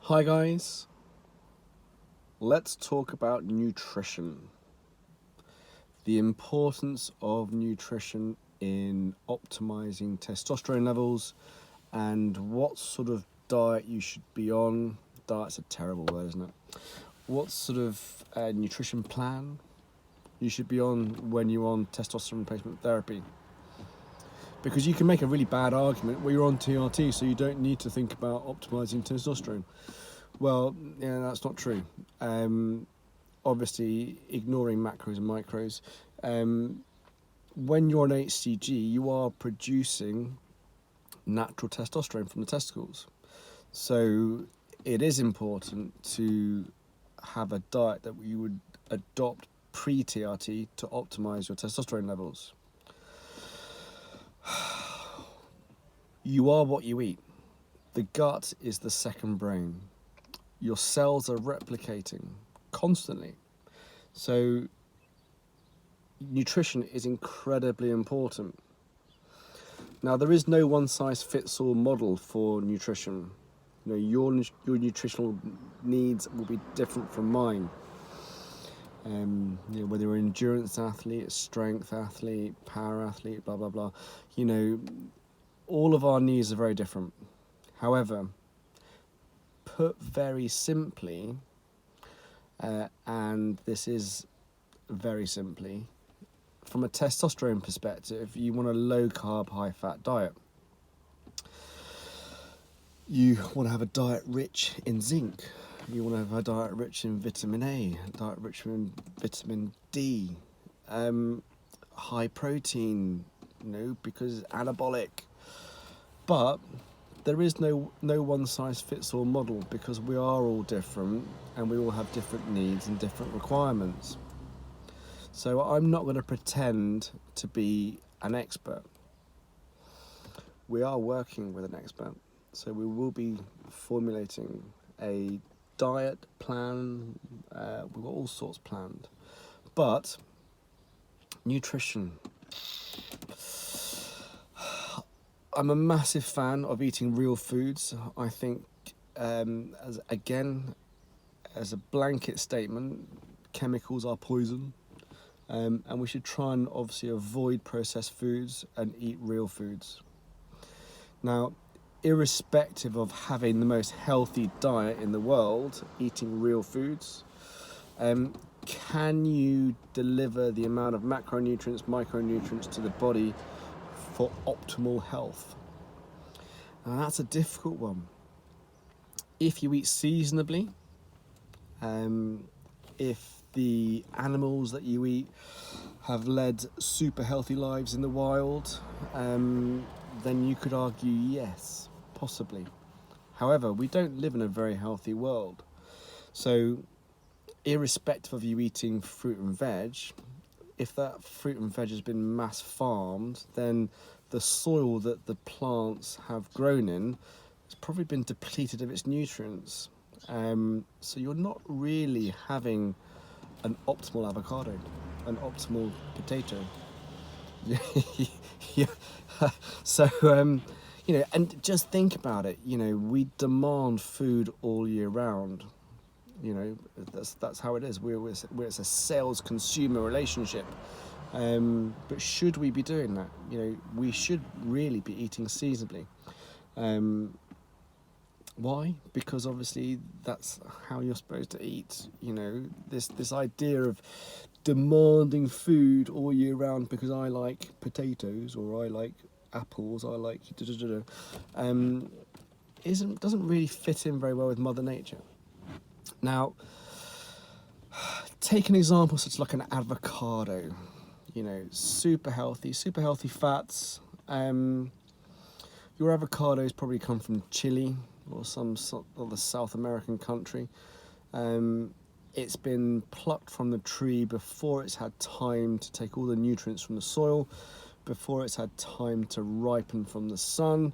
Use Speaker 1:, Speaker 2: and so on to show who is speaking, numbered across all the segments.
Speaker 1: Hi guys, let's talk about nutrition. The importance of nutrition in optimizing testosterone levels and what sort of diet you should be on. Diet's a terrible word, isn't it? What sort of nutrition plan you should be on when you're on testosterone replacement therapy. Because you can make a really bad argument where you're on TRT, so you don't need to think about optimizing testosterone. Well, yeah, that's not true. Obviously, ignoring macros and micros, when you're on HCG, you are producing natural testosterone from the testicles. So it is important to have a diet that you would adopt pre-TRT to optimize your testosterone levels. You are what you eat. The gut is the second brain. Your cells are replicating constantly. So nutrition is incredibly important. Now, there is no one-size-fits-all model for nutrition. You know, your nutritional needs will be different from mine. Whether you're an endurance athlete, a strength athlete, power athlete, blah, blah, blah. You know, all of our needs are very different. However, put very simply, and this is very simply, from a testosterone perspective, you want a low-carb, high-fat diet. You want to have a diet rich in zinc. You want to have a diet rich in vitamin A, a diet rich in vitamin D, high protein, because it's anabolic. But there is no one-size-fits-all model because we are all different and we all have different needs and different requirements. So I'm not going to pretend to be an expert. We are working with an expert. So we will be formulating a diet plan. We've got all sorts planned. But nutrition. I'm a massive fan of eating real foods. I think, as a blanket statement, chemicals are poison. And we should try and obviously avoid processed foods and eat real foods. Now, irrespective of having the most healthy diet in the world, eating real foods, can you deliver the amount of macronutrients, micronutrients to the body for optimal health? Now that's a difficult one. If you eat seasonably, if the animals that you eat have led super healthy lives in the wild, then you could argue yes, possibly. However, we don't live in a very healthy world. So irrespective of you eating fruit and veg, if that fruit and veg has been mass farmed, then the soil that the plants have grown in has probably been depleted of its nutrients. So you're not really having an optimal avocado, an optimal potato. Yeah. So, and just think about it. We demand food all year round. That's how it is. It's a sales consumer relationship. But should we be doing that? We should really be eating seasonably. Why? Because obviously that's how you're supposed to eat. This idea of demanding food all year round because I like potatoes or I like apples, I like doesn't really fit in very well with Mother Nature. Now, take an example such like an avocado. Super healthy fats. Your avocados probably come from Chile or some other South American country. It's been plucked from the tree before it's had time to take all the nutrients from the soil, before it's had time to ripen from the sun,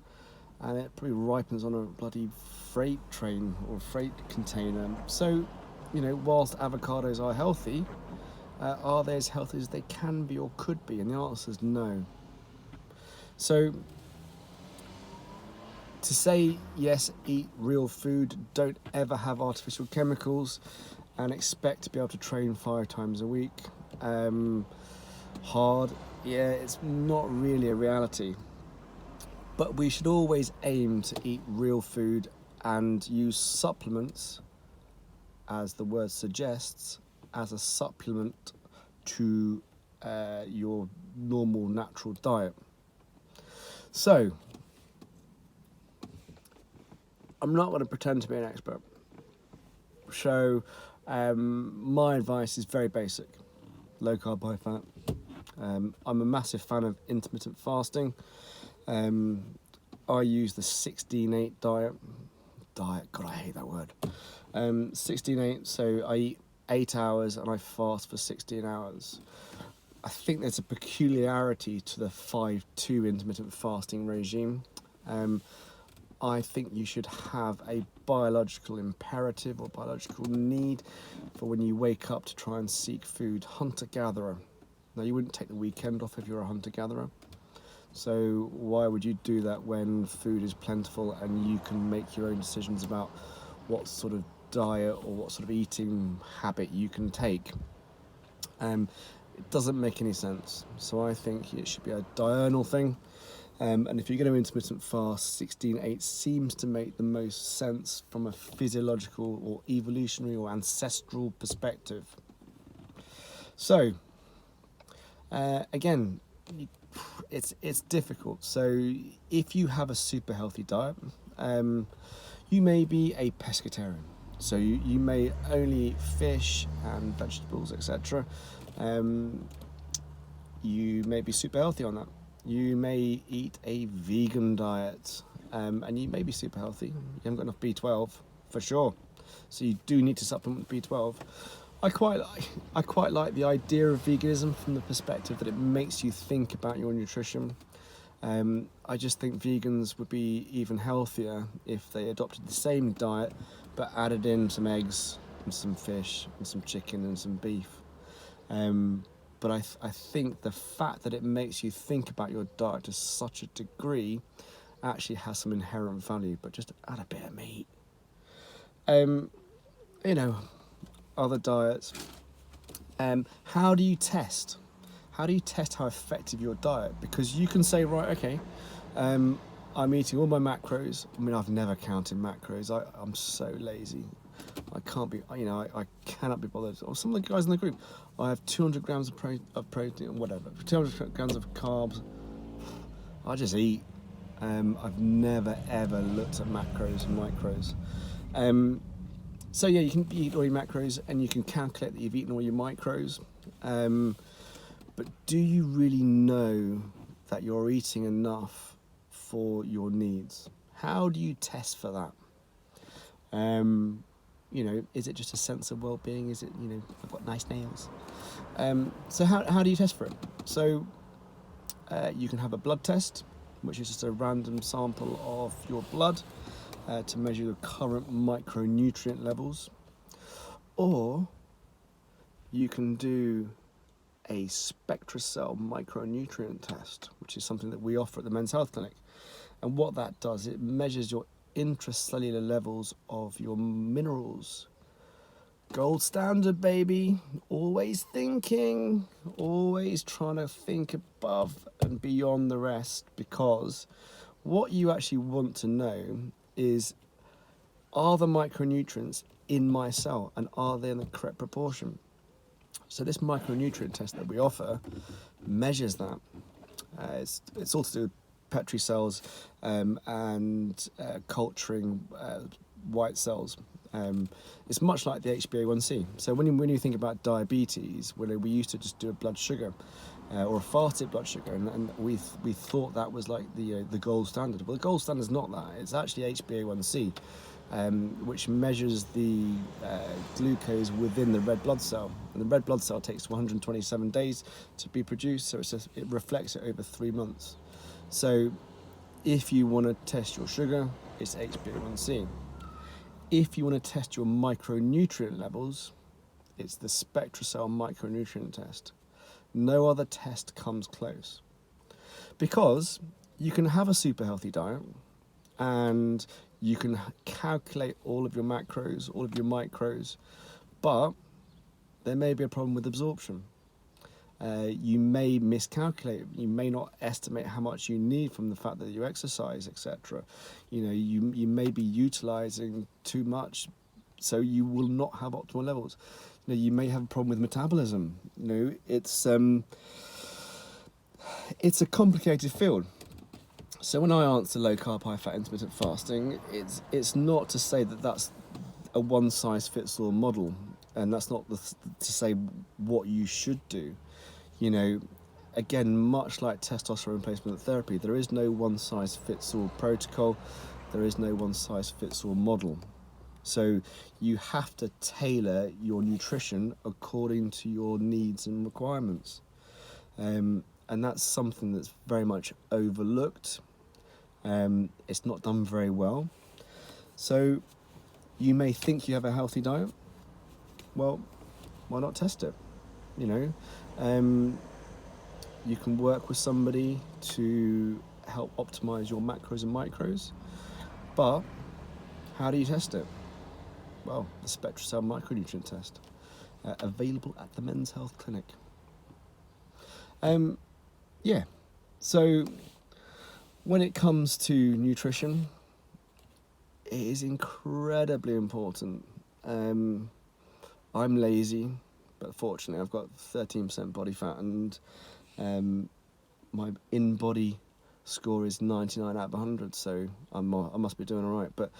Speaker 1: and it probably ripens on a bloody freight train or freight container. So, whilst avocados are healthy, are they as healthy as they can be or could be? And the answer is no. So to say, yes, eat real food, don't ever have artificial chemicals, and expect to be able to train 5 times a week, hard, yeah, it's not really a reality. But we should always aim to eat real food and use supplements, as the word suggests, as a supplement to your normal natural diet. So, I'm not going to pretend to be an expert. So, my advice is very basic. Low carb, high fat. I'm a massive fan of intermittent fasting. I use the 16-8 diet. God, I hate that word. 16-8, so I eat 8 hours and I fast for 16 hours. I think there's a peculiarity to the 5-2 intermittent fasting regime. I think you should have a biological imperative or biological need for when you wake up to try and seek food. Hunter-gatherer. Now, you wouldn't take the weekend off if you're a hunter-gatherer. So why would you do that when food is plentiful and you can make your own decisions about what sort of diet or what sort of eating habit you can take? It doesn't make any sense. So I think it should be a diurnal thing. And if you're going to intermittent fast, 16-8 seems to make the most sense from a physiological or evolutionary or ancestral perspective. So, again, it's difficult. So if you have a super healthy diet, you may be a pescatarian. So you may only eat fish and vegetables, etc. You may be super healthy on that. You may eat a vegan diet, and you may be super healthy. You haven't got enough B12 for sure, so you do need to supplement B12. I quite like the idea of veganism from the perspective that it makes you think about your nutrition. I just think vegans would be even healthier if they adopted the same diet but added in some eggs and some fish and some chicken and some beef. But I think the fact that it makes you think about your diet to such a degree actually has some inherent value, but just add a bit of meat. Other diets. How do you test? How do you test how effective your diet? Because you can say, right, okay, I'm eating all my macros. I mean, I've never counted macros. I'm so lazy. I can't be, I cannot be bothered. Or some of the guys in the group, I have 200 grams of protein, whatever, 200 grams of carbs. I just eat. I've never ever looked at macros and micros. So yeah, you can eat all your macros and you can calculate that you've eaten all your micros. But do you really know that you're eating enough for your needs? How do you test for that? Is it just a sense of well-being? Is it, I've got nice nails? So how do you test for it? So you can have a blood test, which is just a random sample of your blood to measure your current micronutrient levels. Or you can do a SpectraCell micronutrient test, which is something that we offer at the Men's Health Clinic. And what that does, it measures your intracellular levels of your minerals. Gold standard, baby. Always thinking, always trying to think above and beyond the rest, because what you actually want to know is, are the micronutrients in my cell and are they in the correct proportion? So this micronutrient test that we offer measures that. It's all to do with Petri cells and culturing white cells. It's much like the HbA1c. So when you think about diabetes, we used to just do a blood sugar or a fasted blood sugar, and we thought that was like the gold standard. Well, the gold standard is not that. It's actually HbA1c, which measures the glucose within the red blood cell. And the red blood cell takes 127 days to be produced, so it reflects it over 3 months. So if you want to test your sugar, it's HbA1c. If you want to test your micronutrient levels, it's the SpectraCell micronutrient test. No other test comes close. Because you can have a super healthy diet, and you can calculate all of your macros, all of your micros, but there may be a problem with absorption. You may miscalculate. You may not estimate how much you need from the fact that you exercise, etc. You may be utilizing too much, so you will not have optimal levels. You may have a problem with metabolism. It's a complicated field. So when I answer low carb, high fat, intermittent fasting, it's not to say that that's a one size fits all model, and that's not to say what you should do. Again, much like testosterone replacement therapy, there is no one size fits all protocol, there is no one size fits all model. So you have to tailor your nutrition according to your needs and requirements. And that's something that's very much overlooked. It's not done very well. So you may think you have a healthy diet. Well, why not test it? You can work with somebody to help optimize your macros and micros, but how do you test it? Well, the SpectraCell micronutrient test, available at the Men's Health Clinic. So when it comes to nutrition, it is incredibly important. I'm lazy, but fortunately I've got 13% body fat, and my in-body score is 99 out of 100, so I must be doing all right. But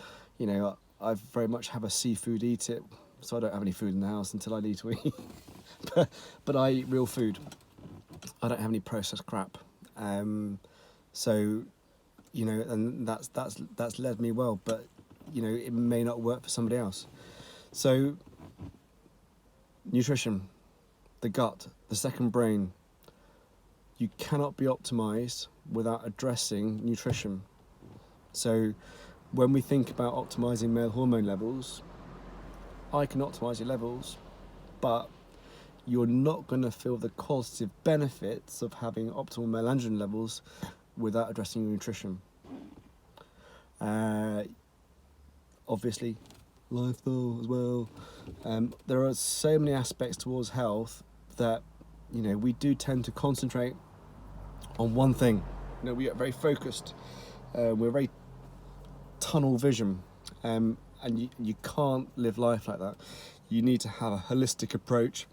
Speaker 1: I very much have a seafood eat it, so I don't have any food in the house until I need to eat. but I eat real food. I don't have any processed crap. So and that's led me well, but it may not work for somebody else. So nutrition, the gut, the second brain, you cannot be optimized without addressing nutrition. So when we think about optimizing male hormone levels, I can optimize your levels, but you're not going to feel the qualitative benefits of having optimal male androgen levels without addressing your nutrition. Obviously, lifestyle as well. There are so many aspects towards health that we do tend to concentrate on one thing. We are very focused. We're very tunnel vision, and you can't live life like that. You need to have a holistic approach,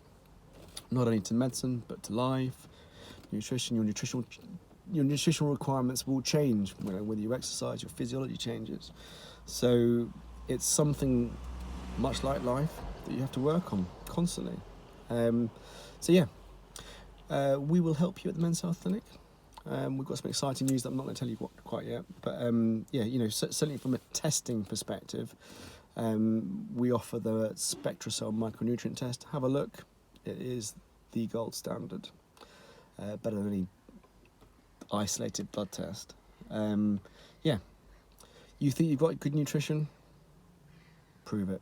Speaker 1: not only to medicine but to life, nutrition. Your nutritional requirements will change whether you exercise. Your physiology changes, so it's something much like life that you have to work on constantly. We will help you at the Men's Health Clinic. We've got some exciting news that I'm not going to tell you quite yet, but certainly from a testing perspective, we offer the SpectraCell micronutrient test. Have a look. It is the gold standard, better than any isolated blood test. You think you've got good nutrition? Prove it.